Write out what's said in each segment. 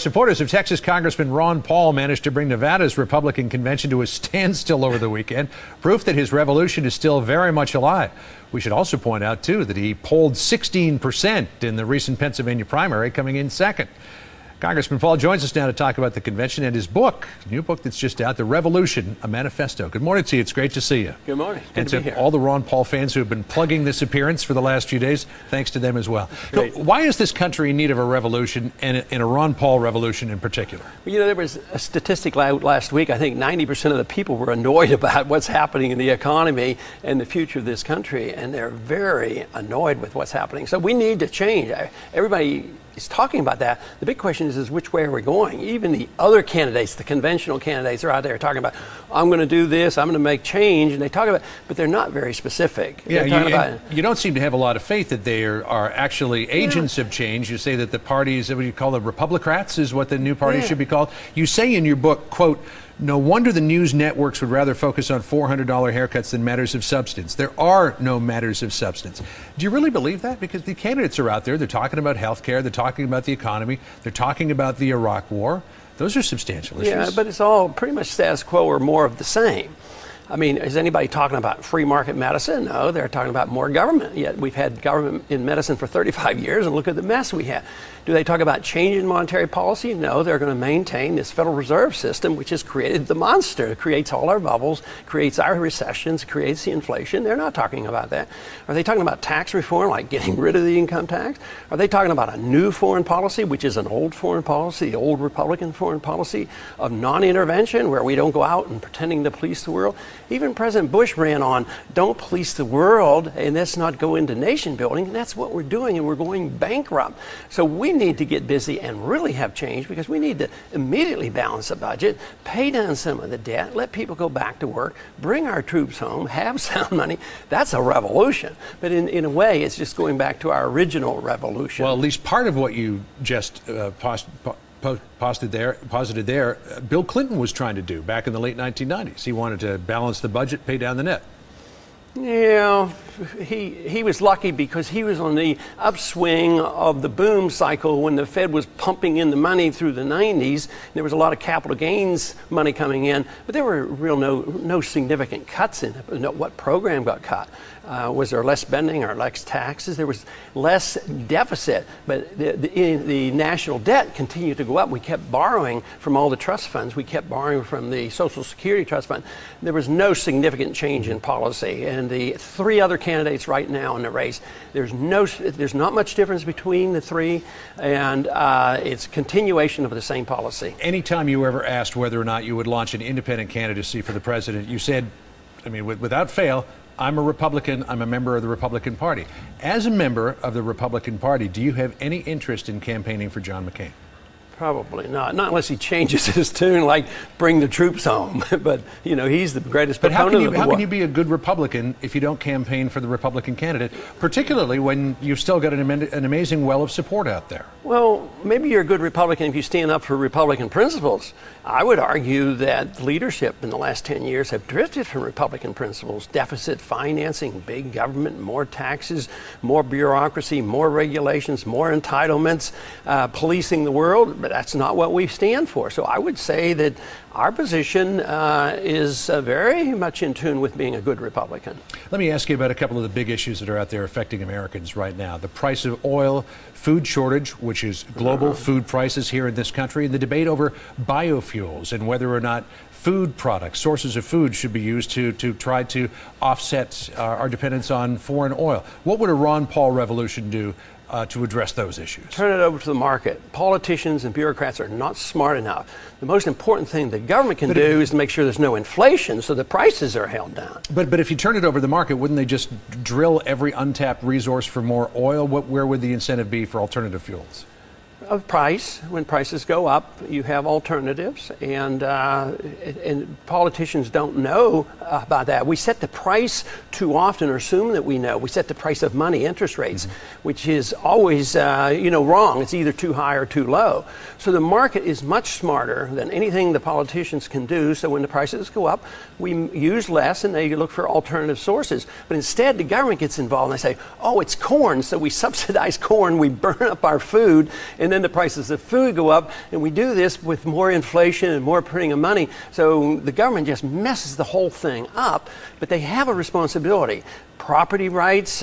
Supporters of Texas Congressman Ron Paul managed to bring Nevada's Republican convention to a standstill over the weekend, proof that his revolution is still very much alive. We should also point out, too, that he polled 16% in the recent Pennsylvania primary, coming in second. Congressman Paul joins us now to talk about the convention and his book, new book that's just out, The Revolution, a Manifesto. Good morning to you. It's great to see you. Good morning. Good to be here. All the Ron Paul fans who have been plugging this appearance for the last few days, thanks to them as well. So why is this country in need of a revolution, and a Ron Paul revolution in particular? Well, you know, there was a statistic last week. I think 90% of the people were annoyed about what's happening in the economy and the future of this country, and they're very annoyed with what's happening. So we need to change. Everybody is talking about that. The big question is which way are we going? Even the other candidates, the conventional candidates, are out there talking about, I'm going to do this, I'm going to make change, and they talk about, but they're not very specific. Yeah, you don't seem to have a lot of faith that they are actually agents of change. You say that the parties, what do you call the Republicrats, is what the new party should be called. You say in your book, quote, no wonder the news networks would rather focus on $400 haircuts than matters of substance. There are no matters of substance. Do you really believe that? Because the candidates are out there. They're talking about health care. They're talking about the economy. They're talking about the Iraq war. Those are substantial issues. Yeah, but it's all pretty much status quo or more of the same. I mean, is anybody talking about free market medicine? No, they're talking about more government. Yet we've had government in medicine for 35 years, and look at the mess we have. Do they talk about changing monetary policy? No, they're going to maintain this Federal Reserve System, which has created the monster. It creates all our bubbles, creates our recessions, creates the inflation. They're not talking about that. Are they talking about tax reform, like getting rid of the income tax? Are they talking about a new foreign policy, which is an old foreign policy, the old Republican foreign policy of non-intervention, where we don't go out and pretending to police the world? Even President Bush ran on, don't police the world, and let's not go into nation building. And that's what we're doing, and we're going bankrupt. So we need to get busy and really have change, because we need to immediately balance the budget, pay down some of the debt, let people go back to work, bring our troops home, have sound money. That's a revolution. But in a way, it's just going back to our original revolution. Well, at least part of what you just posited there, Bill Clinton was trying to do back in the late 1990s. He wanted to balance the budget, pay down the net. Yeah, he was lucky because he was on the upswing of the boom cycle when the Fed was pumping in the money through the 90s. There was a lot of capital gains money coming in, but there were no significant cuts in it. What program got cut? Was there less spending or less taxes? There was less deficit, but the national debt continued to go up. We kept borrowing from all the trust funds. We kept borrowing from the Social Security Trust Fund. There was no significant change in policy. And the three other candidates right now in the race, there's not much difference between the three, and it's continuation of the same policy. Anytime you were ever asked whether or not you would launch an independent candidacy for the president, you said, I mean, without fail, I'm a Republican, I'm a member of the Republican Party. As a member of the Republican Party, do you have any interest in campaigning for John McCain? Probably not unless he changes his tune, like bring the troops home. But, you know, he's the greatest proponent of the war. How can you be a good Republican if you don't campaign for the Republican candidate, particularly when you've still got an amazing well of support out there? Well, maybe you're a good Republican if you stand up for Republican principles. I would argue that leadership in the last 10 years have drifted from Republican principles. Deficit financing, big government, more taxes, more bureaucracy, more regulations, more entitlements, policing the world. But that's not what we stand for. So I would say that our position is very much in tune with being a good Republican. Let me ask you about a couple of the big issues that are out there affecting Americans right now. The price of oil, food shortage, which is global food prices here in this country, and the debate over biofuels and whether or not food products, sources of food, should be used to try to offset our dependence on foreign oil. What would a Ron Paul revolution do to address those issues? Turn it over to the market. Politicians and bureaucrats are not smart enough. The most important thing the government can do is to make sure there's no inflation so the prices are held down. But if you turn it over to the market, wouldn't they just drill every untapped resource for more oil? Where would the incentive be for alternative fuels? Of price. When prices go up, you have alternatives, and politicians don't know about that. We set the price too often, or assume that we know. We set the price of money, interest rates, which is always wrong. It's either too high or too low. So the market is much smarter than anything the politicians can do. So when the prices go up, we use less, and they look for alternative sources. But instead, the government gets involved, and they say, "Oh, it's corn, so we subsidize corn. We burn up our food, and then the prices of food go up, and we do this with more inflation and more printing of money. So the government just messes the whole thing up, but they have a responsibility. Property rights,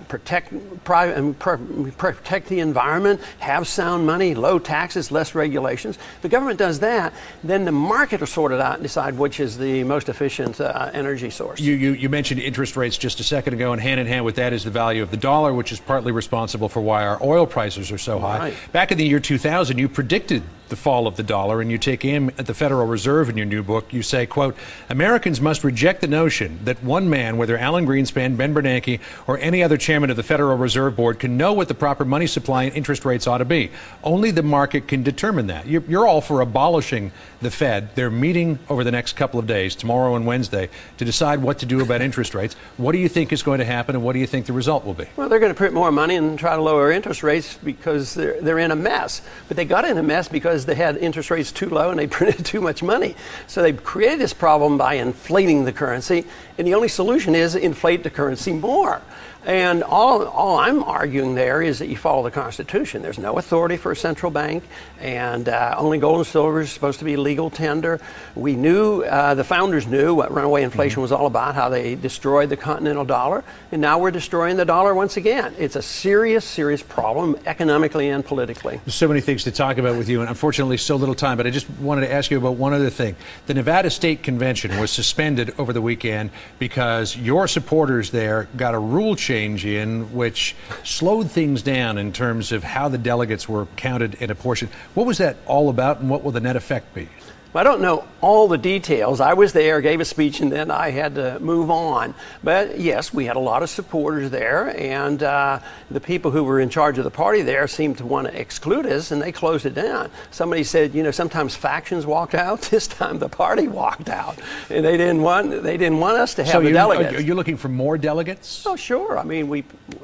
protect the environment, have sound money, low taxes, less regulations. If the government does that, then the market will sort it out and decide which is the most efficient energy source. You mentioned interest rates just a second ago, and hand with that is the value of the dollar, which is partly responsible for why our oil prices are so high. Right. Back in the year 2000, you predicted the fall of the dollar, and you take aim at the Federal Reserve in your new book. You say, quote, Americans must reject the notion that one man, whether Alan Greenspan, Ben Bernanke, or any other chairman of the Federal Reserve Board, can know what the proper money supply and interest rates ought to be. Only the market can determine that. You're all for abolishing the Fed. They're meeting over the next couple of days, tomorrow and Wednesday, to decide what to do about interest rates. What do you think is going to happen, and what do you think the result will be? Well, they're going to print more money and try to lower interest rates because they're in a mess. But they got in a mess because they had interest rates too low and they printed too much money. So they created this problem by inflating the currency, and the only solution is inflate the currency more. And all I'm arguing there is that you follow the Constitution. There's no authority for a central bank, and only gold and silver is supposed to be legal tender. We knew, the founders knew what runaway inflation was all about, how they destroyed the continental dollar, and now we're destroying the dollar once again. It's a serious, serious problem economically and politically. There's so many things to talk about with you, and unfortunately so little time, but I just wanted to ask you about one other thing. The Nevada State Convention was suspended over the weekend because your supporters there got a rule change in which slowed things down in terms of how the delegates were counted and apportioned. What was that all about, and what will the net effect be? I don't know all the details. I was there, gave a speech, and then I had to move on. But yes, we had a lot of supporters there, and the people who were in charge of the party there seemed to want to exclude us, and they closed it down. Somebody said, you know, sometimes factions walked out. This time the party walked out, and they didn't want us to have the delegates. Are you looking for more delegates? Oh, sure. I mean,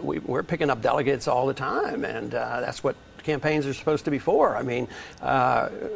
we're picking up delegates all the time, and that's what campaigns are supposed to be for. I mean,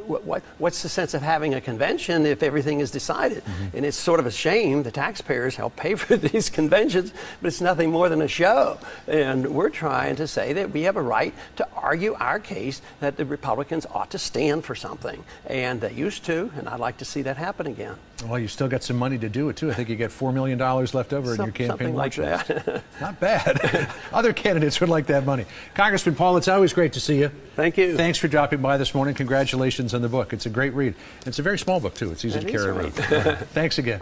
what's the sense of having a convention if everything is decided? Mm-hmm. And it's sort of a shame the taxpayers help pay for these conventions, but it's nothing more than a show. And we're trying to say that we have a right to argue our case that the Republicans ought to stand for something. And they used to, and I'd like to see that happen again. Well, you still got some money to do it, too. I think you get $4 million left over in your campaign. Something like that. Not bad. Other candidates would like that money. Congressman Paul, it's always great to see you. Thank you. Thanks for dropping by this morning. Congratulations on the book. It's a great read. It's a very small book, too. It's easy to carry around. Thanks again.